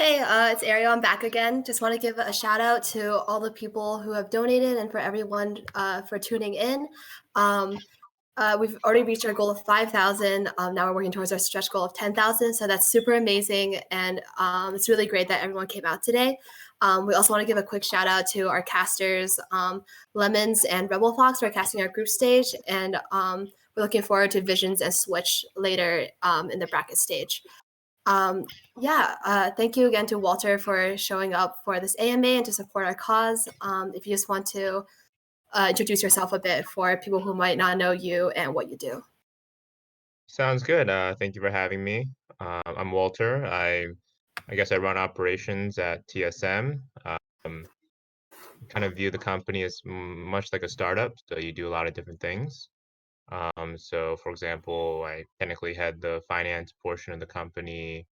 Hey, it's Ariel. I'm back again. Just want to give a shout out to all the people who have donated and for everyone for tuning in. Um, we've already reached our goal of 5,000. Now we're working towards our stretch goal of 10,000. So that's super amazing. And it's really great that everyone came out today. We also want to give a quick shout out to our casters, Lemons and Rebel Fox, who are casting our group stage. And we're looking forward to Visions and Switch later in the bracket stage. Um, thank you again to Walter for showing up for this AMA and to support our cause. If you just want to introduce yourself a bit for people who might not know you and what you do. Sounds good. Thank you for having me. I'm Walter. I guess I run operations at TSM. Kind of view the company as much like a startup, so you do a lot of different things. So, for example, I technically head the finance portion of the company,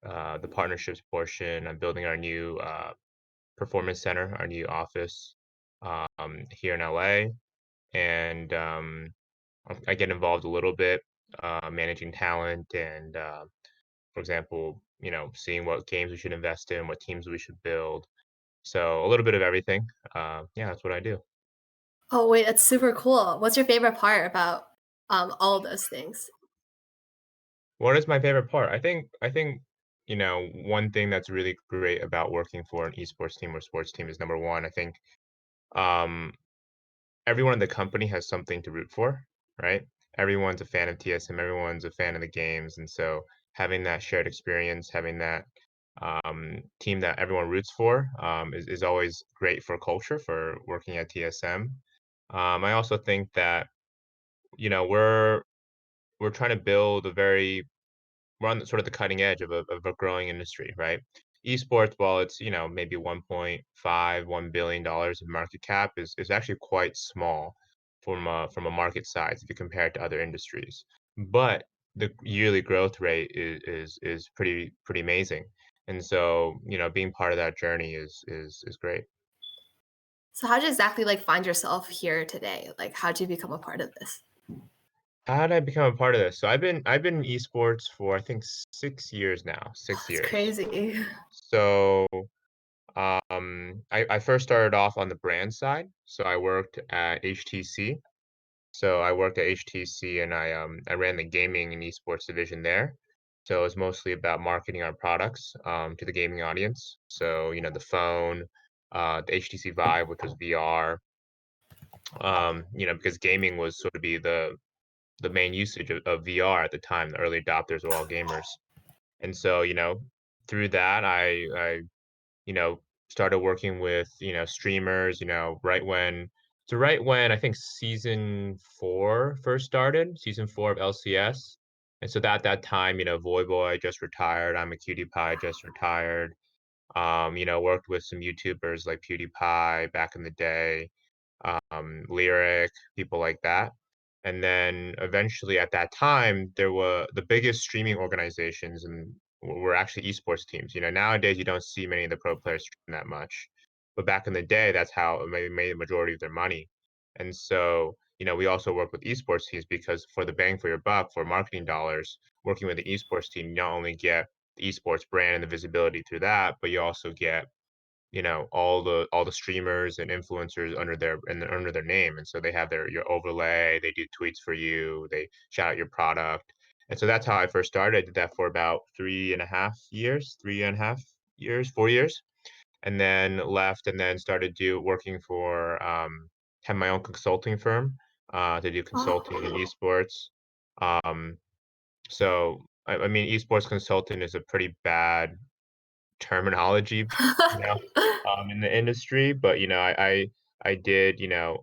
the partnerships portion. I'm building our new performance center, our new office here in LA, and I get involved a little bit managing talent and for example, seeing what games we should invest in, what teams we should build. So a little bit of everything. Yeah, that's what I do. Oh, wait, that's super cool. What's your favorite part about all of those things? What is my favorite part? I think one thing that's really great about working for an esports team or sports team is number one. I think um, everyone in the company has something to root for, right? Everyone's a fan of TSM. Everyone's a fan of the games, and so having that shared experience, having that team that everyone roots for is always great for culture for working at TSM. I also think that you know we're we're trying to build a very we're on the, sort of the cutting edge of a growing industry, right? Esports, while it's maybe 1.5 $1 billion in market cap, is actually quite small from a market size if you compare it to other industries. But the yearly growth rate is pretty amazing, and so being part of that journey is great. So how did you exactly like find yourself here today? Like how did you become a part of this? How did I become a part of this? So I've been in esports for I think 6 years now, Oh, six that's years. crazy. So I first started off on the brand side. So I worked at HTC. So I worked at HTC and I ran the gaming and esports division there. So it was mostly about marketing our products to the gaming audience. So, the phone, the HTC Vive, which was VR, because gaming was sort of be the main usage of VR at the time. The early adopters were all gamers. And so, through that I you know, started working with, streamers, right when I think season 4 first started, season 4 of LCS. And so that time, Voyboy just retired, I'm a Cutie Pie just retired. Worked with some YouTubers like PewDiePie back in the day, Lyric, people like that. And then eventually at that time, there were the biggest streaming organizations and were actually esports teams. Nowadays you don't see many of the pro players stream that much. But back in the day, that's how they made the majority of their money. And so, we also work with esports teams because for the bang for your buck, for marketing dollars, working with the esports team, you not only get the esports brand and the visibility through that, but you also get all the streamers and influencers under their name, and so they have your overlay, they do tweets for you, they shout out your product, and so that's how I first started. I did that for about 3.5 years, 4 years, and then left, and then started do working for had my own consulting firm to do consulting in Oh. esports. Um, so I mean, esports consulting is a pretty bad terminology, you know, in the industry, but, I did,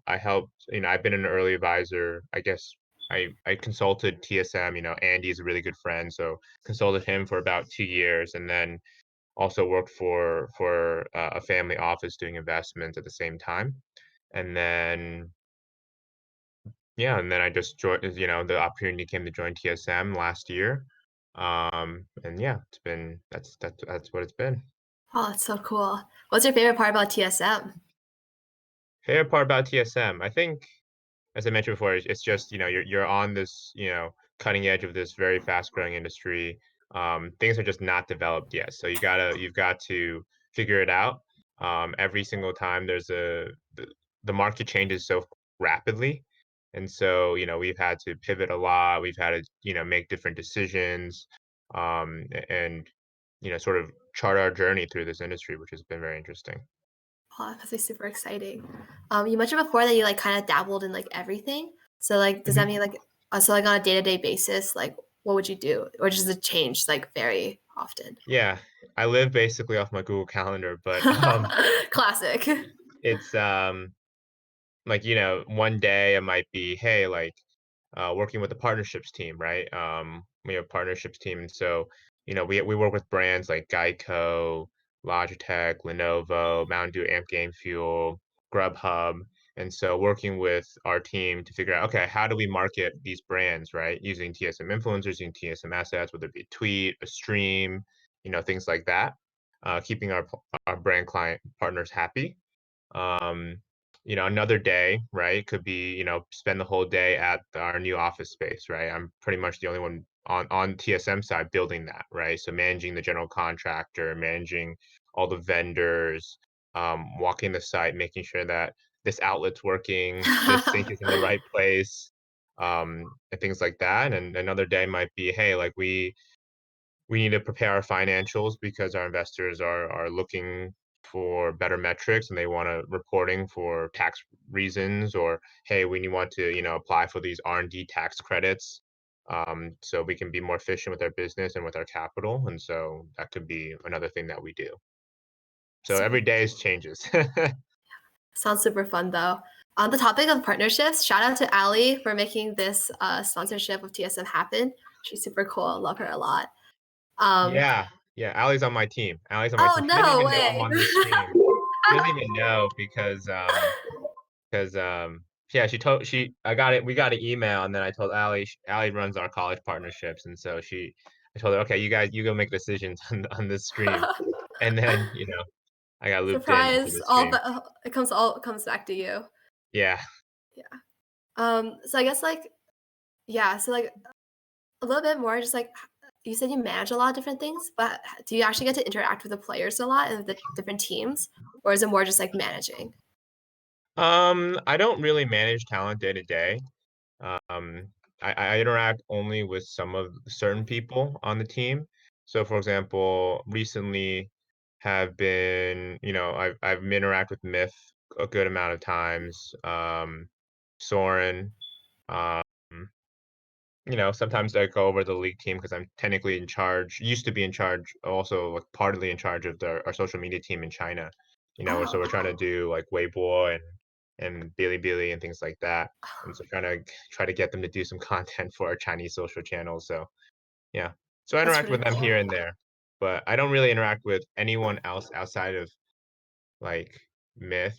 I helped, I've been an early advisor. I guess I consulted TSM. Andy is a really good friend, so consulted him for about 2 years, and then also worked for a family office doing investments at the same time. And then yeah, and then I just joined, the opportunity came to join TSM last year. And yeah, that's what it's been. Oh, that's so cool. What's your favorite part about TSM? Favorite part about TSM, I think, as I mentioned before, it's just, you're on this, cutting edge of this very fast growing industry. things are just not developed yet. So you've got to figure it out. Every single time the market changes so rapidly, and so we've had to pivot a lot. We've had to make different decisions, and sort of chart our journey through this industry, which has been very interesting. Oh, that must be super exciting. You mentioned before that you like kind of dabbled in like everything. So like, does that Mhm. mean like, so like on a day to day basis, like what would you do, or does it change like very often? Yeah, I live basically off my Google Calendar, but Classic. it's like, one day it might be, hey, like, working with the partnerships team, right? We have partnerships team, and so, we work with brands like Geico, Logitech, Lenovo, Mountain Dew Amp Game Fuel, Grubhub, and so working with our team to figure out, okay, how do we market these brands, right? Using TSM influencers, using TSM assets, whether it be a tweet, a stream, things like that. Keeping our brand client partners happy. um, another day, right, could be, spend the whole day at our new office space, right? I'm pretty much the only one on TSM side building that, right? So managing the general contractor, managing all the vendors, walking the site, making sure that this outlet's working, this sink is in the right place, and things like that. And another day might be, hey, like we need to prepare our financials because our investors are looking for better metrics and they want to reporting for tax reasons, or hey, we want to apply for these R&D tax credits, so we can be more efficient with our business and with our capital, and so that could be another thing that we do. So Super. every day is changes. Sounds super fun though. On the topic of partnerships, shout out to Ali for making this sponsorship of TSM happen. She's super cool. Love her a lot. Um, Yeah, yeah, Allie's on my team. Allie's on my oh team. She doesn't no even know I'm way. on this stream. She doesn't even know because 'cause, yeah, she I got it we got an email, and then I told Allie runs our college partnerships, and so I told her, "Okay, you go make decisions on this stream." And then, I got looped in into Surprise! the stream. All comes back to you. Yeah. Yeah. So I guess like yeah. So like a little bit more, just like you said, you manage a lot of different things, but do you actually get to interact with the players a lot and the different teams, or is it more just like managing? I don't really manage talent day to day. Um, I interact only with some of certain people on the team. So, for example, recently have been, I've interact with Myth a good amount of times. Soren, um, sometimes I go over the league team because I'm technically in charge, used to be in charge, also like partly in charge of our social media team in China. So Oh, we're trying to do like Weibo and Bilibili and things like that. And so try to get them to do some content for our Chinese social channels. So yeah. So I that's interact pretty with them cool. here and there, but I don't really interact with anyone else outside of like Myth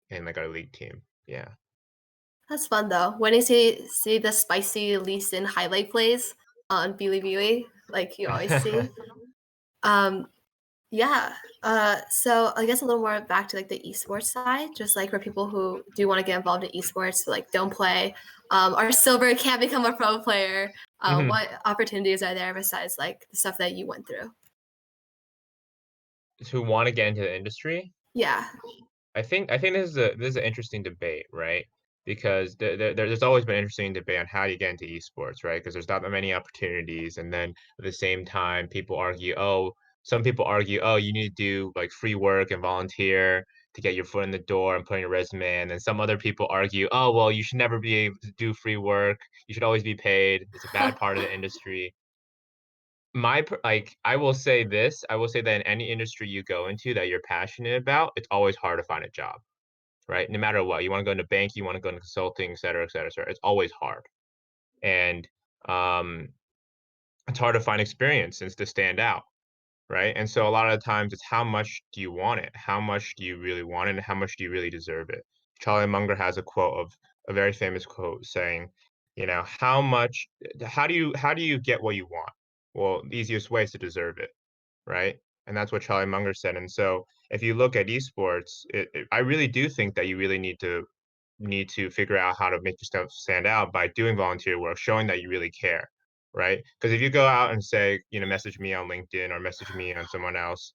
and like our league team. Yeah. That's fun though. When you see the spicy Lee Sin highlight plays on Bilibili, like you always see. Um, yeah. So I guess a little more back to like the esports side, just like for people who do want to get involved in esports, but, like don't play, or silver can't become a pro player. Hmm. What opportunities are there besides like the stuff that you went through? Who want to get into the industry? Yeah. I think this is an interesting debate, right? Because there's always been interesting debate on how you get into esports, right? Because there's not that many opportunities, and then at the same time, some people argue, oh, you need to do like free work and volunteer to get your foot in the door and put in your resume, and then some other people argue, oh, well, you should never be able to do free work. You should always be paid. It's a bad part of the industry. I will say this, I will say that in any industry you go into that you're passionate about, it's always hard to find a job, right? No matter what, you wanna go into bank, you wanna go into consulting, et cetera, it's always hard. And, um, it's hard to find experience and to stand out, right? And so a lot of the times it's how much do you want it? How much do you really want it, and how much do you really deserve it? Charlie Munger has a very famous quote saying, how do you get what you want? Well, the easiest way is to deserve it, right? And that's what Charlie Munger said. And so if you look at esports, I really do think that you really need to figure out how to make yourself stand out by doing volunteer work, showing that you really care. right? Because if you go out and say, message me on LinkedIn or message me on someone else,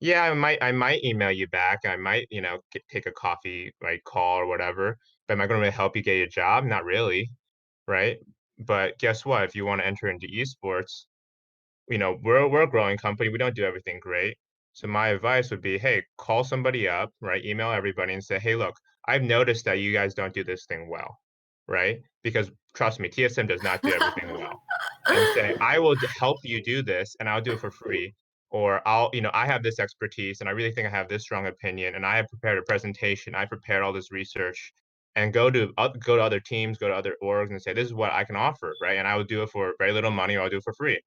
yeah, I might email you back. I might, take a coffee, right, call or whatever. But am I going to really help you get your job? Not really, right? But guess what? If you want to enter into esports, we're a growing company. We don't do everything great. So my advice would be, hey, call somebody up, right? Email everybody and say, hey, look, I've noticed that you guys don't do this thing well, right? Because trust me, TSM does not do everything well. And say, I will help you do this and I'll do it for free. Or I have this expertise and I really think I have this strong opinion and I have prepared a presentation. I prepared all this research and go to other teams, go to other orgs and say, this is what I can offer, right? And I will do it for very little money or I'll do it for free.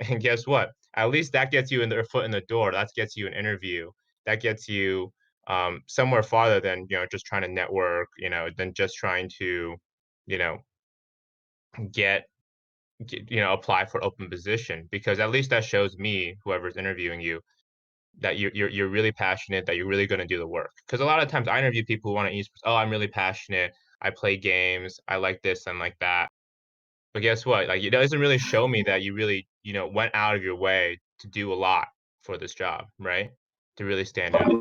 And guess what? At least that gets you in their foot in the door. That gets you an interview. That gets you somewhere farther than just trying to network. Than just trying to you know get, apply for open position. Because at least that shows me, whoever's interviewing you, that you're really passionate. That you're really going to do the work. Because a lot of times I interview people who want to use. Oh, I'm really passionate. I play games. I like this and like that. But guess what? Like, it doesn't really show me that you really, went out of your way to do a lot for this job, right? To really stand out.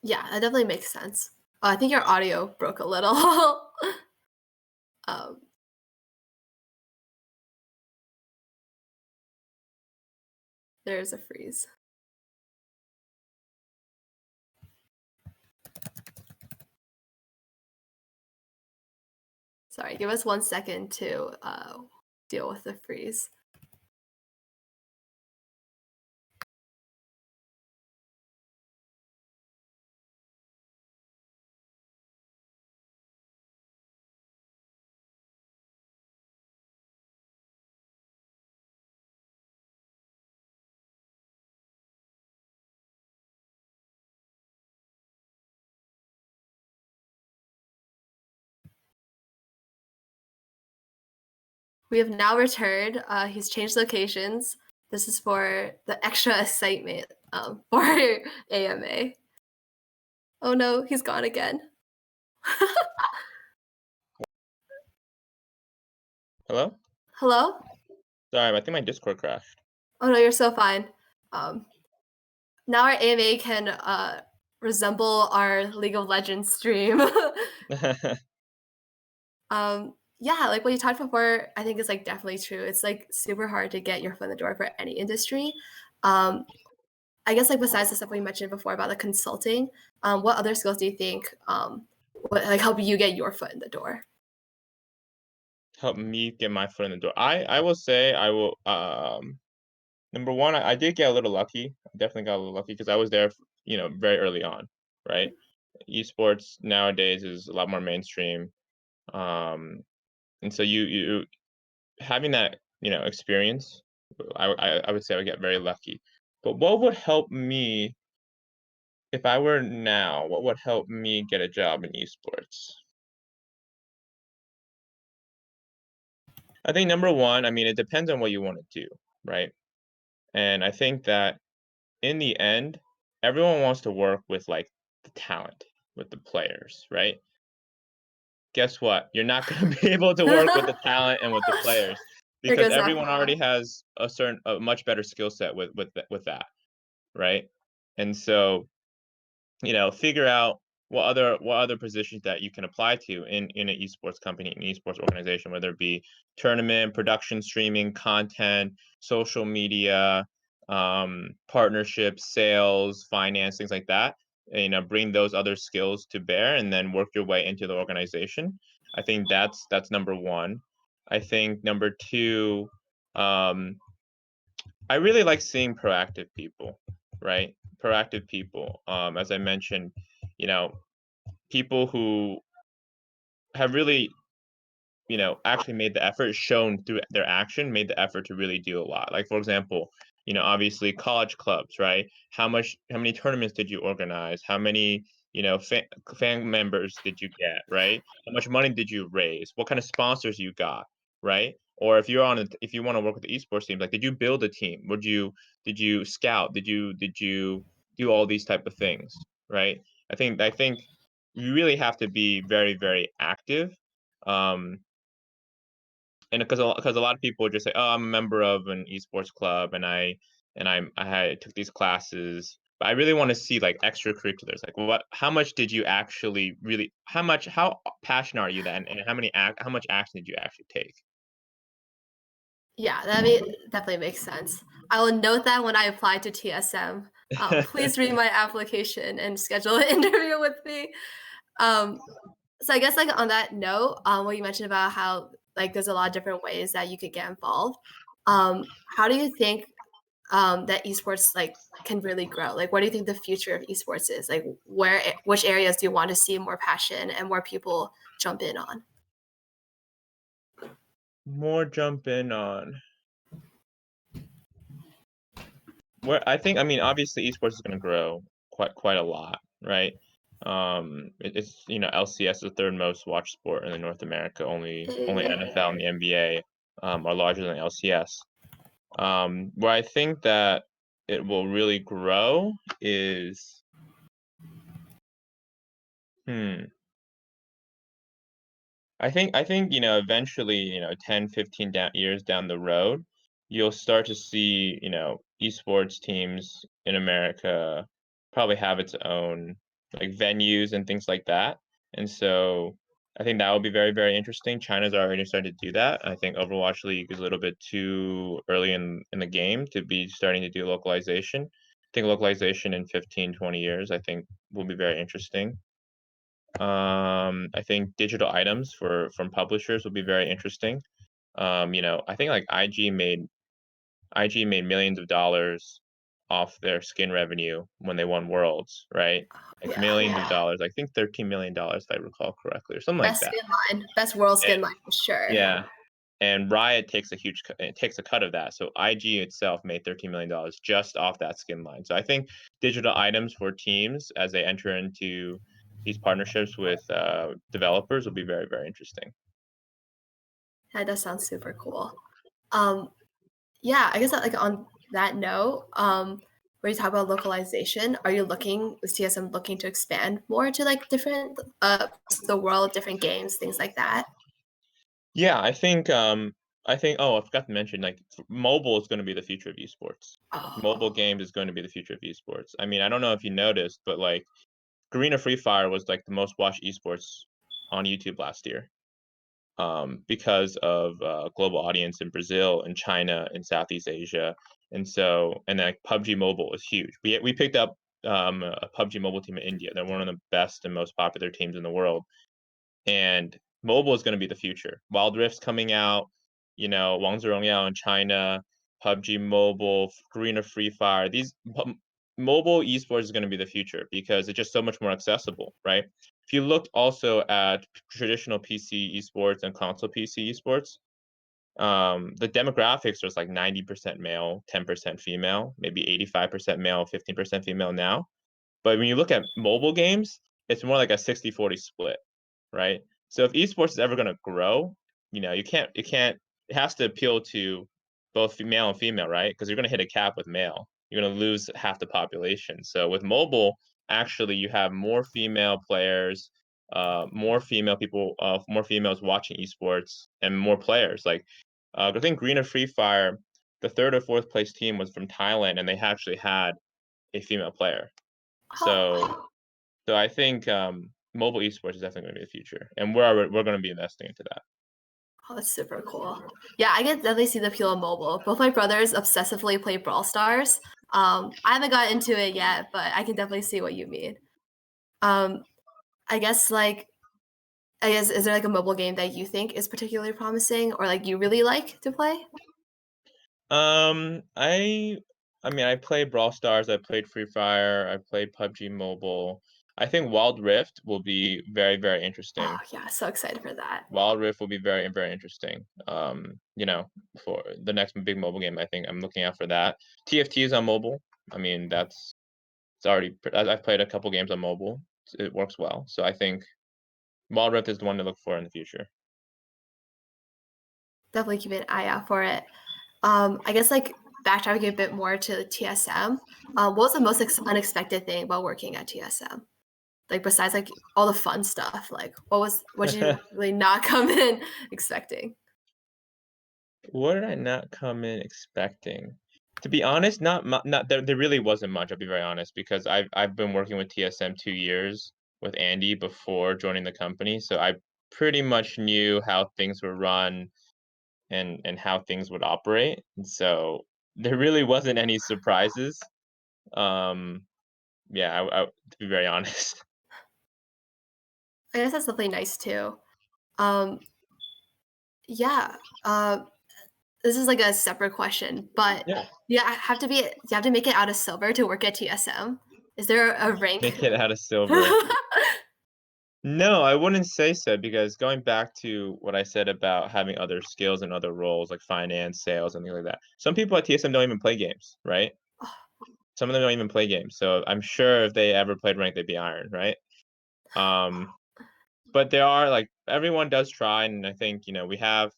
Yeah, that definitely makes sense. I think your audio broke a little. um, there's a freeze. Sorry, give us 1 second to deal with the freeze. We have now returned. He's changed locations. This is for the extra excitement for AMA. Oh no, he's gone again. Hello? Hello? Sorry, I think my Discord crashed. Oh no, you're so fine. Um, now our AMA can resemble our League of Legends stream. Yeah, like what you talked before, I think is like definitely true. It's like super hard to get your foot in the door for any industry. Um, I guess like besides the stuff we mentioned before about the consulting, what other skills do you think would like help you get your foot in the door? Help me get my foot in the door. I will say I will number one, I did get a little lucky. I definitely got a little lucky because I was there, very early on, right? Esports nowadays is a lot more mainstream. Um and so you having that, experience, I would say I would get very lucky. But what would help me if I were now, what would help me get a job in esports? I think number one, I mean, it depends on what you want to do, right? And I think that in the end, everyone wants to work with like the talent, with the players, right? Guess what? You're not going to be able to work with the talent and with the players There because goes that. everyone already has a much better skill set with that, right? And so, figure out what other positions that you can apply to in an esports company, an esports organization, whether it be tournament, production, streaming, content, social media, partnerships, sales, finance, things like that. And, bring those other skills to bear, and then work your way into the organization. I think that's number one. I think number two, um, I really like seeing proactive people, right? Proactive people. As I mentioned, you know, people who have really, actually made the effort, shown through their action, made the effort to really do a lot. Like, for example, obviously college clubs, right? How many tournaments did you organize? How many, fan members did you get, right? How much money did you raise? What kind of sponsors you got, right? Or if you want to work with the esports team, like, did you build a team? Did you scout? Did you do all these type of things, right? I think you really have to be very, very active. Um, and because a lot of people just say, "Oh, I'm a member of an esports club, and I took these classes." But I really want to see like extracurriculars. Like, how much did you actually really? How passionate are you then, and how much action did you actually take? Yeah, definitely makes sense. I will note that when I apply to TSM. Please read my application and schedule an interview with me. Um, so I guess like on that note, what you mentioned about how like there's a lot of different ways that you could get involved. How do you think that esports like can really grow? Like, what do you think the future of esports is? Like, which areas do you want to see more passion and more people jump in on? More jump in on where I mean, obviously, esports is going to grow quite a lot, right? It's LCS is the third most watched sport in North America. Only NFL and the NBA are larger than LCS. Where I think that it will really grow is, hmm, I think, eventually, 10, 15 years down the road, you'll start to see, esports teams in America probably have its own like venues and things like that. And so I think that will be very, very interesting. China's already started to do that. I think Overwatch League is a little bit too early in the game to be starting to do localization. I think localization in 15, 20 years, I think will be very interesting. I think digital items from publishers will be very interesting. I think like IG made millions of dollars off their skin revenue when they won Worlds, right? Like Yeah, millions of dollars. I think $13 million if I recall correctly, or something like best that. skin line, best world And, skin line for sure. yeah, and Riot takes a cut of that. So IG itself made $13 million just off that skin line. So I think digital items for teams as they enter into these partnerships with developers will be very, very interesting. That does sound super cool. Um, yeah, I guess that, like on that note, where you talk about localization, are you looking is TSM looking to expand more to like different the world, different games, things like that? Yeah, I think oh, I forgot to mention, like, mobile is gonna be the future of esports. Like, mobile Oh, games is going to be the future of esports. I mean, I don't know if you noticed, but, like, Garena Free Fire was, like, the most watched esports on YouTube last year, because of, global audience in Brazil and China and Southeast Asia, and then, like, PUBG Mobile is huge. We picked up, a PUBG Mobile team in India. They're one of the best and most popular teams in the world. And mobile is gonna be the future. Wild Rift's coming out, 王者荣耀 in China, PUBG Mobile, Garena Free Fire. Mobile esports is gonna be the future because it's just so much more accessible, right? If you looked also at traditional PC esports and console PC esports, the demographics was like 90% male, 10% female, maybe 85% male, 15% female now. But when you look at mobile games, it's more like a 60-40 split, right? So if esports is ever going to grow, it has to appeal to both male and female, right? Because you're going to hit a cap with male. You're going to lose half the population. So with mobile, actually, you have more female players, more females watching esports, and more players. Like, I think Green Free Fire, the third or fourth place team was from Thailand, and they actually had a female player. So, oh, so I think mobile esports is definitely going to be the future, and we're going to be investing into that. oh, that's super cool. Yeah, I can definitely see the appeal of mobile. Both my brothers obsessively play Brawl Stars. I haven't got into it yet, but I can definitely see what you mean. Um, I guess like I guess is there like a mobile game that you think is particularly promising or like you really like to play? Um, I, I mean, I played Brawl Stars, I played Free Fire, I played PUBG Mobile. I think Wild Rift will be very, very Oh interesting. yeah, so excited for that. Wild Rift will be very, very interesting. For the next big mobile game, I think I'm looking out for that. TFT is on mobile. I mean, I've played a couple games on mobile. It works well. So I think Wild Rift is the one to look for in the future. Definitely keep an eye out for it. I guess like backtracking a bit more to TSM. What was the most unexpected thing about working at TSM? Like besides like all the fun stuff, like what did you really not come in expecting? What did I not come in expecting? To be honest, not there really wasn't much, I'll be very honest, because I've been working with TSM 2 years with Andy before joining the company, so I pretty much knew how things were run and how things would operate, and so there really wasn't any surprises. Um, yeah, to be very honest. I guess that's definitely nice too. Um, yeah. This is like a separate question, but Yeah, yeah, I have to be. Do you have to make it out of silver to work at TSM? Is there a rank? make it out of silver. No, I wouldn't say so because going back to what I said about having other skills and other roles like finance, sales, and things like that. Some people at TSM don't even play games, right? Some of them don't even play games. So I'm sure if they ever played ranked, they'd be iron, right? Um, but there are like everyone does try, and I think we have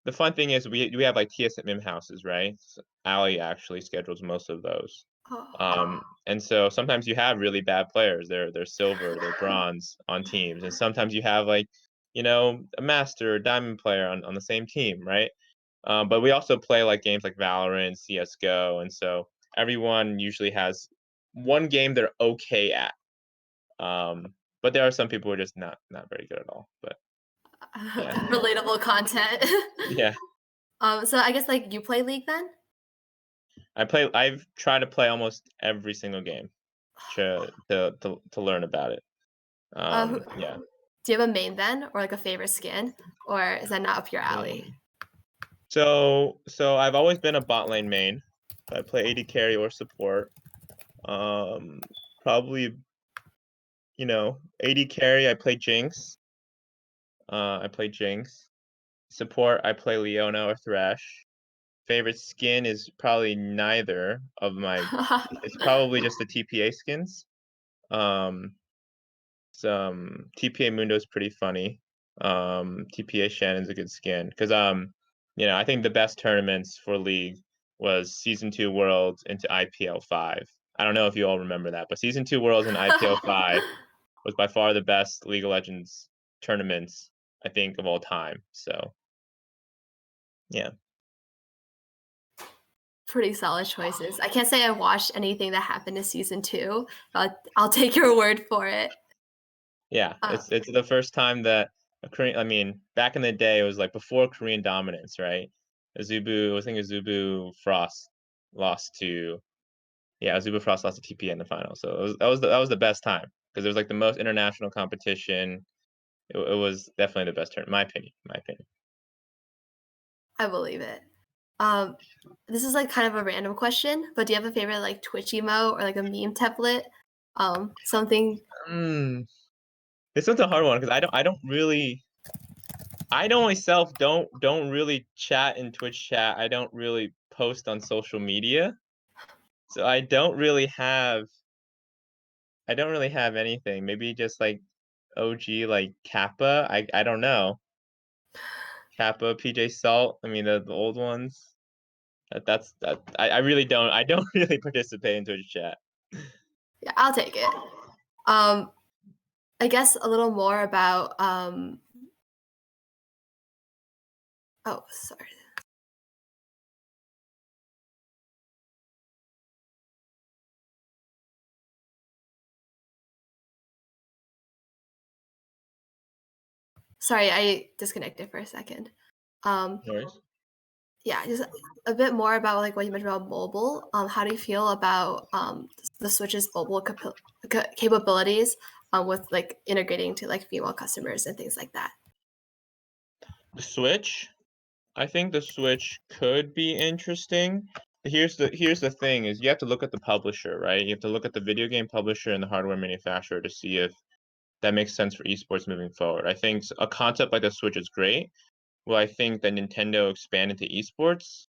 the fun thing is we have like TSM houses, right? Ali actually schedules most of those. Oh. And so sometimes you have really bad players. They're silver, they're bronze on teams, and sometimes you have like, a master or diamond player on the same team, right? But we also play like games like Valorant, CS:GO, and so everyone usually has one game they're okay at. But there are some people who are just not very good at all. But yeah, Relatable content. yeah. So I guess like you play League then? I've tried to play almost every single game to learn about it. Who, Yeah. do you have a main then, or like a favorite skin, or is that not up your alley? So I've always been a bot lane main. I play AD carry or support. Um, Probably, AD carry, I play Jinx. I play Jinx. Support, I play Leona or Thresh. Favorite skin is probably neither of my. It's probably just the TPA skins. Um, Some TPA Mundo is pretty funny. TPA Shannon's a good skin because I think the best tournaments for League was Season 2 Worlds into IPL 5. I don't know if you all remember that, but Season 2 Worlds and IPL 5 was by far the best League of Legends tournaments I think of all time. So yeah, Pretty solid choices. I can't say I watched anything that happened in season two, but I'll take your word for it. yeah, Uh, it's the first time that a Korean. I mean, back in the day, it was like before Korean dominance, right? Azubu, I think Azubu Frost lost to Yeah, Azuba Frost lost to TP in the final, so that was the best time because it was like the most international competition. It was definitely the best turn, in my opinion. My opinion. I believe it. Um, this is like kind of a random question, but do you have a favorite like Twitch emote or like a meme template? Something. Mm, this one's a hard one because I don't myself don't really chat in Twitch chat. I don't really post on social media, so I don't really have anything. Maybe just like OG like Kappa. I don't know. Kappa, PJ Salt. I mean the old ones. I really don't really participate in Twitch chat. Yeah, I'll take it. Um, I guess a little more about. Oh, sorry. Sorry, I disconnected for a second. Um, No worries. yeah, just a bit more about like what you mentioned about mobile. How do you feel about the Switch's mobile capabilities with like integrating to like female customers and things like that? The Switch, I think the Switch could be interesting. Here's the thing is you have to look at the publisher, right? You have to look at the video game publisher and the hardware manufacturer to see if that makes sense for esports moving forward. I think a concept like the Switch is great. Well, I think that Nintendo expand into esports,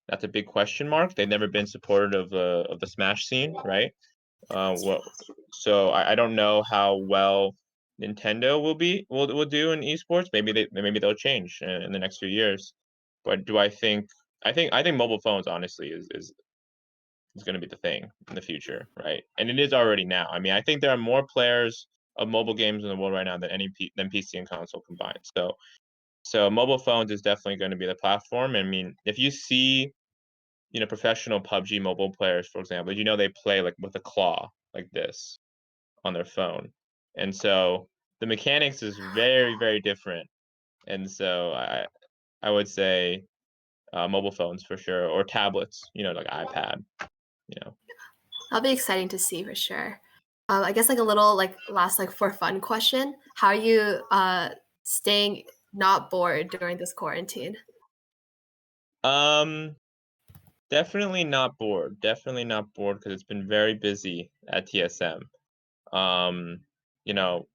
that's a big question mark. They've never been supportive of the Smash scene, right? What So I don't know how well Nintendo will do in esports. Maybe they'll change in the next few years. But do I think mobile phones honestly is going to be the thing in the future, right? And it is already now. I mean, I think there are more players of mobile games in the world right now than PC and console combined. So mobile phones is definitely going to be the platform. I mean, if you see, professional PUBG mobile players, for example, they play like with a claw like this on their phone. And so the mechanics is very, very different. And so I would say mobile phones for sure, or tablets, like iPad, you know. That'll be exciting to see for sure. I guess like a little like last like for fun question. How are you staying not bored during this quarantine? Um, Definitely not bored. Definitely not bored because it's been very busy at TSM. Um, you know,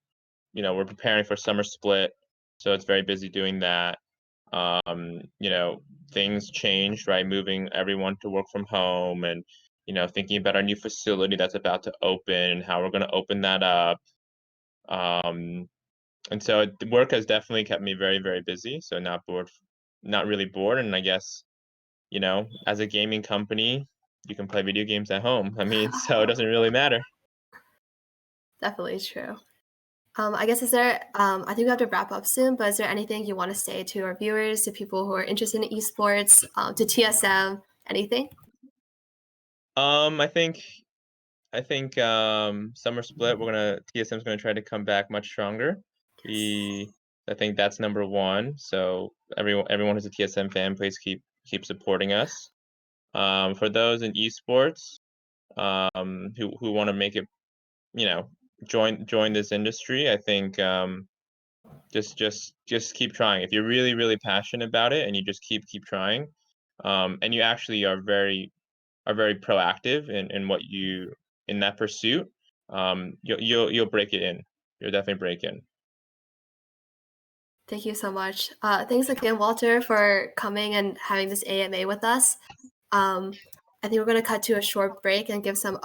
we're preparing for summer split, so it's very busy doing that. You know, things changed, right? Moving everyone to work from home and, thinking about our new facility that's about to open and how we're going to open that up. Um, and so the work has definitely kept me very, very busy. So not bored, not really bored. And I guess, as a gaming company, you can play video games at home. I mean, so it doesn't really matter. Definitely true. I guess is there I think we have to wrap up soon, but is there anything you want to say to our viewers, to people who are interested in esports, to TSM, anything? I think summer split, TSM's gonna try to come back much stronger. We I think that's number one. So everyone who's a TSM fan, please keep supporting us. For those in esports, who want to make it, you know, join this industry, I think just keep trying. If you're really, really passionate about it and you just keep trying, and you actually are very proactive in what you in that pursuit, you'll break it in. You'll definitely break in. Thank you so much. Thanks again, Walter, for coming and having this AMA with us. I think we're going to cut to a short break and give some